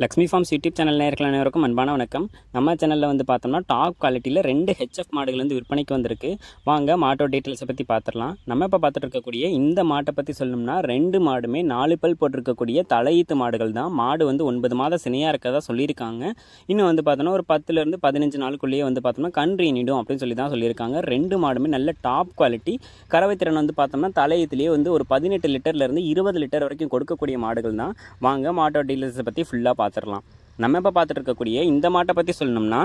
Lakshmi forms YouTube channel நேயர்கள் அனைவருக்கும் அன்பான வணக்கம். நம்ம சேனலில் வந்து பார்த்தோம்னா டாப் குவாலிட்டியில் 2 ஹெச்எஃப் மாடுகள் வந்து விற்பனைக்கு வந்திருக்கு. வாங்க மாட்டோ டீட்டெயில்ஸை பற்றி பார்த்துடலாம். நம்ம இப்போ பார்த்துட்டு இருக்கக்கூடிய இந்த மாட்டை பற்றி சொல்லணும்னா 2 மாடுமே 4 பல் போட்டிருக்கக்கூடிய தலையீத்து மாடுகள் தான். மாடு வந்து 9 மாதம் சினையாக இருக்கிறதா சொல்லியிருக்காங்க. இன்னும் வந்து பார்த்தோன்னா ஒரு 10லேருந்து 15 நாளுக்குள்ளேயே வந்து பார்த்தோம்னா கன்றுனிடும் அப்படின்னு சொல்லி தான் சொல்லியிருக்காங்க. 2 மாடுமே நல்ல டாப் குவாலிட்டி. கறவை திறன் வந்து பார்த்தோம்னா தலையீத்துலேயே வந்து ஒரு 18 லிட்டர்லேருந்து 20 லிட்டர் வரைக்கும் கொடுக்கக்கூடிய மாடுகள் தான். வாங்க மாட்டோ டீட்டெயில்ஸை பற்றி ஃபுல்லாக பார்த்துடலாம். நம்ம இப்போ பார்த்துட்டு இருக்கக்கூடிய இந்த மாட்டை பற்றி சொல்லணும்னா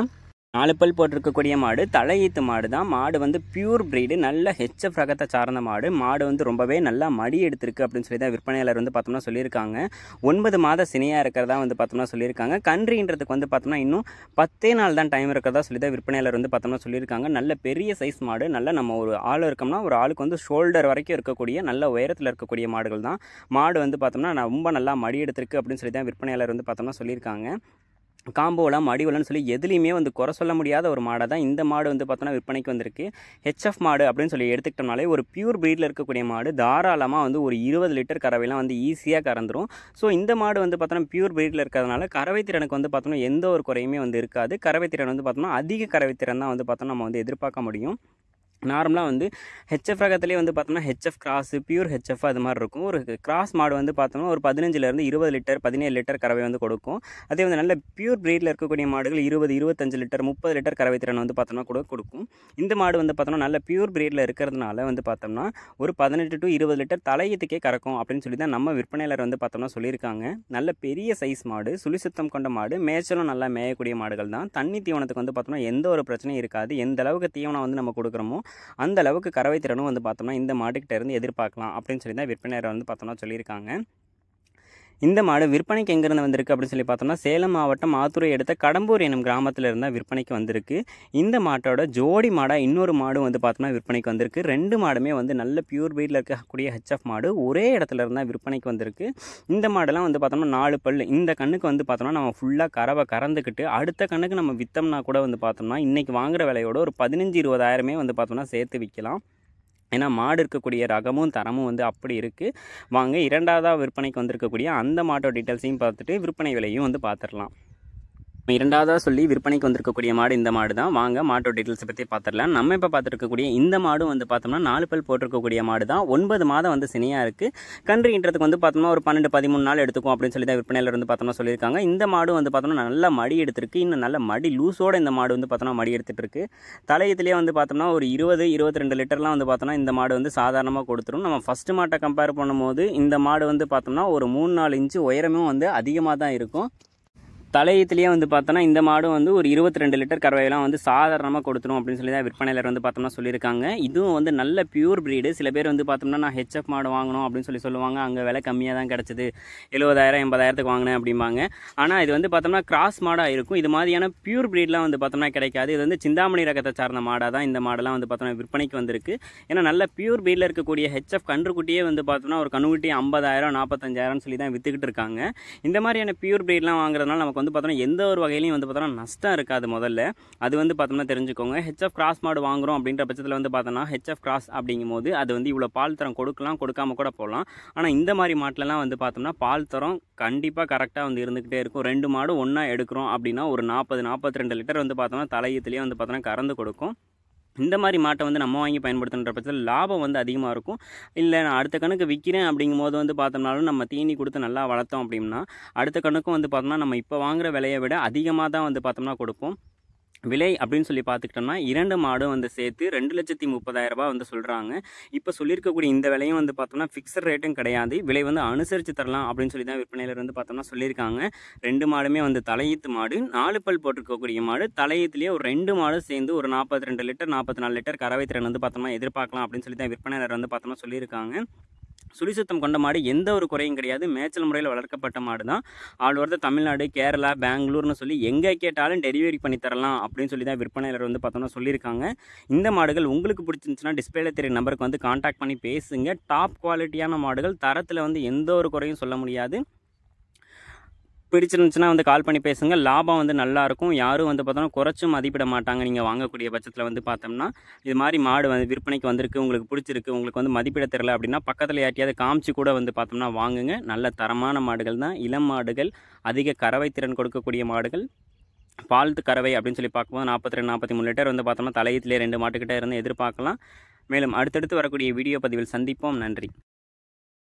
4 பல் போட்டிருக்கக்கூடிய மாடு தலையீத்து மாடு தான். மாடு வந்து பியூர் பிரீடு, நல்ல ஹெச்எஃப் ரகத்தை சார்ந்த மாடு. மாடு வந்து ரொம்பவே நல்லா மடி எடுத்திருக்கு அப்படின்னு சொல்லி தான் விற்பனையாளர் வந்து பார்த்தோம்னா சொல்லியிருக்காங்க. 9 மாத சினையாக இருக்கிறதா வந்து பார்த்தோம்னா சொல்லியிருக்காங்க. கன்றுன்றதுக்கு வந்து பார்த்தோம்னா இன்னும் 10 நாள் தான் டைம் இருக்கிறதா சொல்லி தான் விற்பனையாளர் வந்து பார்த்தோம்னா சொல்லியிருக்காங்க. நல்ல பெரிய சைஸ் மாடு. நல்ல நம்ம ஒரு ஆள் இருக்கோம்னா ஒரு ஆளுக்கு வந்து ஷோல்டர் வரைக்கும் இருக்கக்கூடிய நல்ல உயரத்தில் இருக்கக்கூடிய மாடுகள் தான். மாடு வந்து பார்த்தோம்னா ரொம்ப நல்லா மடி எடுத்திருக்கு அப்படின்னு சொல்லி தான் விற்பனையாளர் வந்து பார்த்தோம்னா சொல்லியிருக்காங்க. காம்போலாம் மடிவலன்னு சொல்லி எதுலேயுமே வந்து குறை சொல்ல முடியாத ஒரு மாடை தான் இந்த மாடு வந்து பார்த்தோன்னா விற்பனைக்கு வந்திருக்கு. ஹெச்எஃப் மாடு அப்படின்னு சொல்லி எடுத்துக்கிட்டோம்னாலே ஒரு பியூர் ப்ரீடில் இருக்கக்கூடிய மாடு தாராளமாக வந்து ஒரு 20 லிட்டர் கறவைலாம் வந்து ஈஸியாக கறந்துடும். ஸோ இந்த மாடு வந்து பார்த்தோன்னா பியூர் ப்ரீடில் இருக்கிறதுனால கறவை திறனுக்கு வந்து பார்த்தோன்னா எந்த ஒரு குறையுமே வந்து இருக்காது. கறவை திறன் வந்து பார்த்தோம்னா அதிக கறவை திறன் தான் வந்து பார்த்தோன்னா நம்ம வந்து எதிர்பார்க்க முடியும். நார்மலாக வந்து ஹெச்எஃப் ரகத்துலேயே வந்து பார்த்தோம்னா ஹெச்எஃப் கிராஸு பியூர் ஹெச்எஃப் அது மாதிரி இருக்கும். ஒரு கிராஸ் மாடு வந்து பார்த்தோம்னா ஒரு 15லேருந்து 20 லிட்டர் 17 லிட்டர் கறவை வந்து கொடுக்கும். அதே வந்து நல்ல பியூர் ப்ரீடில் இருக்கக்கூடிய மாடுகள் 20 25 லிட்டர் 30 லிட்டர் கறவை திறன் வந்து பார்த்தோம்னா கூட கொடுக்கும். இந்த மாடு வந்து பார்த்தோம்னா நல்ல பியூர் ப்ரீடில் இருக்கிறதுனால வந்து பார்த்தோம்னா ஒரு 18 to 20 லிட்டர் தலையீத்துக்கே கறக்கும் அப்படின்னு சொல்லி தான் நம்ம விற்பனையாளர் வந்து பார்த்தோம்னா சொல்லியிருக்காங்க. நல்ல பெரிய சைஸ் மாடு, சுழி சுத்தம் கொண்ட மாடு, மேய்ச்சலும் நல்லா மேயக்கூடிய மாடுகள் தான். தண்ணி தீவனத்துக்கு வந்து பார்த்தோம்னா எந்த ஒரு பிரச்சனையும் இருக்காது. எந்த அளவுக்கு தீவனம் வந்து நம்ம கொடுக்குறோமோ அந்த அளவுக்கு கறவை திறனும் வந்து பார்த்தோம்னா இந்த மாட்டுக்கிட்ட இருந்து எதிர்பார்க்கலாம் அப்படின்னு சொல்லி தான் விற்பனையாளர் வந்து பார்த்தோம்னா சொல்லியிருக்காங்க. இந்த மாடு விற்பனைக்கு எங்கேருந்து வந்திருக்கு அப்படின்னு சொல்லி பார்த்தோம்னா சேலம் மாவட்டம் ஆத்தூரை அடுத்த கடம்பூர் எனும் கிராமத்தில் இருந்தால் விற்பனைக்கு வந்திருக்கு. இந்த மாட்டோட ஜோடி மாடாக இன்னொரு மாடு வந்து பார்த்தோம்னா விற்பனைக்கு வந்திருக்கு. 2 மாடுமே வந்து நல்ல பியூர் பிரீடில் இருக்கக்கூடிய ஹெச்எஃப் மாடு ஒரே இடத்துல இருந்தால் விற்பனைக்கு வந்திருக்கு. இந்த மாடெல்லாம் வந்து பார்த்தோம்னா 4 பல். இந்த கண்ணுக்கு வந்து பார்த்தோம்னா நம்ம ஃபுல்லாக கறவை கறந்துக்கிட்டு அடுத்த கண்ணுக்கு நம்ம விற்றோம்னா கூட வந்து பார்த்தோம்னா இன்றைக்கி வாங்குகிற விலையோட ஒரு 15-20 வந்து பார்த்தோம்னா சேர்த்து விற்கலாம். ஏன்னா மாடு இருக்கக்கூடிய ரகமும் தரமும் வந்து அப்படி இருக்குது. வாங்க இரண்டாவதாக விற்பனைக்கு வந்திருக்கக்கூடிய அந்த மாட்டோட டீட்டெயில்ஸையும் பார்த்துட்டு விற்பனை விலையும் வந்து பார்த்துடலாம். இரண்டாவதாக சொல்லி விற்பனைக்கு வந்திருக்கக்கூடிய மாடு இந்த மாடு தான். வாங்க மாட்டோ டீட்டெயில்ஸை பற்றி பார்த்துடலாம். நம்ம இப்போ பார்த்துருக்கக்கூடிய இந்த மாடும் வந்து பார்த்தோம்னா 4 பல் போட்டிருக்கக்கூடிய மாடு தான். 9 மாதம் வந்து சினையாக இருக்குது. கன்றுன்றதுக்கு வந்து பார்த்தோம்னா ஒரு 12-13 நாள் எடுத்துக்கும் அப்படின்னு சொல்லி தான் விற்பனையில் வந்து பார்த்தோம்னா சொல்லியிருக்காங்க. இந்த மாடு வந்து பார்த்தோம்னா நல்லா மடி எடுத்திருக்கு. இன்னும் நல்ல மடி லூஸோடு இந்த மாடு வந்து பார்த்தோம்னா மடி எடுத்துகிட்டு இருக்கு. தலையத்துலேயே வந்து பார்த்தோம்னா ஒரு 20-22 லிட்டர்லாம் வந்து பார்த்தோம்னா இந்த மாடு வந்து சாதாரணமாக கொடுத்துரும். நம்ம ஃபஸ்ட்டு மாட்டை கம்பேர் பண்ணும்போது இந்த மாடு வந்து பார்த்தோம்னா ஒரு 3-4 இன்ச்சு உயரமும் வந்து அதிகமாக தான் இருக்கும். தலையத்துலேயே வந்து பார்த்தோன்னா இந்த மாடும் வந்து ஒரு 22 லிட்டர் கறவையெல்லாம் வந்து சாதாரணமாக கொடுத்துரும் அப்படின்னு சொல்லி தான் விற்பனையாளர் வந்து பார்த்தோம்னா சொல்லியிருக்காங்க. இதுவும் வந்து நல்ல பியூர் ப்ரீடு. சில பேர் வந்து பார்த்தோம்னா நான் ஹெச்எஃப் மாடு வாங்கணும் அப்படின்னு சொல்லி சொல்லுவாங்க. அங்கே விலை கம்மியாக தான் கிடச்சிது, 70,000-80,000 வாங்கினேன் அப்படிம்பாங்க. ஆனால் இது வந்து பார்த்தோம்னா கிராஸ் மாடாக இருக்கும். இது மாதிரியான பியூர் ப்ரீட்லாம் வந்து பார்த்தோம்னா கிடைக்காது. இது வந்து சிந்தாமணி ரகத்தை சார்ந்த மாடாக தான் இந்த மாடெல்லாம் வந்து பார்த்தோம்னா விற்பனைக்கு வந்திருக்கு. ஏன்னா நல்ல பியூர் ப்ரீடில் இருக்கக்கூடிய ஹெச்எஃப் கன்றுக்குட்டியே வந்து பார்த்தோம்னா ஒரு கன்றுக்குட்டி 50,000-45,000 சொல்லி தான் விற்றுக்கிட்டு இருக்காங்க. இந்த மாதிரியான பியூர் ப்ரீட்லாம் வாங்குறதுனால நமக்கு வந்து பார்த்தோம்னா எந்த ஒரு வகையிலையும் வந்து பார்த்தோம்னா நஷ்டம் இருக்காது. முதல்ல அது வந்து பார்த்தோம்னா தெரிஞ்சுக்கோங்க. ஹெச்எஃப் கிராஸ் மாடு வாங்குறோம் அப்படின்ற பட்சத்தில் வந்து பார்த்தோம்னா ஹெச்எஃப் கிராஸ் அப்படிங்கும் போது அது வந்து இவ்வளோ பால் தரம் கொடுக்கலாம், கொடுக்காம கூட போகலாம். ஆனால் இந்த மாதிரி மாட்டிலலாம் வந்து பார்த்தோம்னா பால் தரம் கண்டிப்பாக கரெக்டாக வந்து இருந்துக்கிட்டே இருக்கும். 2 மாடு ஒன்றா எடுக்கிறோம் அப்படின்னா ஒரு 40-42 லிட்டர் வந்து பார்த்தோம்னா தலையத்துலேயே வந்து பார்த்தோம்னா கறந்து கொடுக்கும். இந்த மாதிரி மாட்டை வந்து நம்ம வாங்கி பயன்படுத்துகின்ற பட்சத்தில் லாபம் வந்து அதிகமாக இருக்கும். இல்லை நான் அடுத்த கணக்கு விற்கிறேன் அப்படிங்கும் போது வந்து பார்த்தோம்னாலும் நம்ம தீனி கொடுத்து நல்லா வளர்த்தோம் அப்படின்னா அடுத்த கணக்கும் வந்து பார்த்தோம்னா நம்ம இப்போ வாங்குகிற விலையை விட அதிகமாக தான் வந்து பார்த்தோம்னா கொடுப்போம். விலை அப்படின்னு சொல்லி பார்த்துக்கிட்டோம்னா 2 மாடும் வந்து சேர்த்து 2,30,000 வந்து சொல்கிறாங்க. இப்போ சொல்லியிருக்கக்கூடிய இந்த விலையும் வந்து பார்த்தோம்னா ஃபிக்ஸட் ரேட்டும் கிடையாது. விலை வந்து அனுசரித்து தரலாம் அப்படின்னு சொல்லி தான் விற்பனையாளர் வந்து பார்த்தோம்னா சொல்லியிருக்காங்க. 2 மாடுமே வந்து தலையீத்து மாடு, 4 பல் போட்டிருக்கக்கூடிய மாடு. தலையீத்துலேயே ஒரு 2 மாடு சேர்ந்து ஒரு 42 லிட்டர் 44 லிட்டர் கறவை திறன் வந்து பார்த்தோம்னா எதிர்பார்க்கலாம் அப்படின்னு சொல்லி தான் விற்பனையாளர் வந்து பார்த்தோம்னா சொல்லியிருக்காங்க. சுழி சுத்தம் கொண்ட மாடு எந்த ஒரு குறையும் கிடையாது. மேய்ச்சல் முறையில் வளர்க்கப்பட்ட மாடு தான். ஆல் ஓவர் தமிழ்நாடு, கேரளா, பெங்களூர்னு சொல்லி எங்கே கேட்டாலும் டெலிவரி பண்ணி தரலாம் அப்படின்னு சொல்லி தான் விற்பனையாளர் வந்து பார்த்தோம்னா சொல்லியிருக்காங்க. இந்த மாடுகள் உங்களுக்கு பிடிச்சிருந்துச்சுன்னா டிஸ்பிளேல தெரிய நம்பருக்கு வந்து கான்டாக்ட் பண்ணி பேசுங்க. டாப் குவாலிட்டியான மாடுகள், தரத்தில் வந்து எந்த ஒரு குறையும் சொல்ல முடியாது. பிடிச்சிருந்துச்சுன்னா வந்து கால் பண்ணி பேசுங்க. லாபம் வந்து நல்லாயிருக்கும். யாரும் வந்து பார்த்தோம்னா குறைச்சும் மதிப்பிட மாட்டாங்க. நீங்கள் வாங்கக்கூடிய பட்சத்தில் வந்து பார்த்தோம்னா இது மாதிரி மாடு வந்து விற்பனைக்கு வந்திருக்கு, உங்களுக்கு பிடிச்சிருக்கு, உங்களுக்கு வந்து மதிப்பிட தெரியல அப்படின்னா பக்கத்தில் யார்ட்டையாவது காமிச்சு கூட வந்து பார்த்தோம்னா வாங்குங்க. நல்ல தரமான மாடுகள் தான். இளம் மாடுகள், அதிக கறவை திறன் கொடுக்கக்கூடிய மாடுகள். பால்த்து கறவை அப்படின்னு சொல்லி பார்க்கும்போது 42 43 லிட்டர் வந்து பார்த்தோம்னா தலையத்திலே 2 மாட்டுக்கிட்ட இருந்து எதிர்பார்க்கலாம். மேலும் அடுத்தடுத்து வரக்கூடிய வீடியோ பதிவில் சந்திப்போம். நன்றி.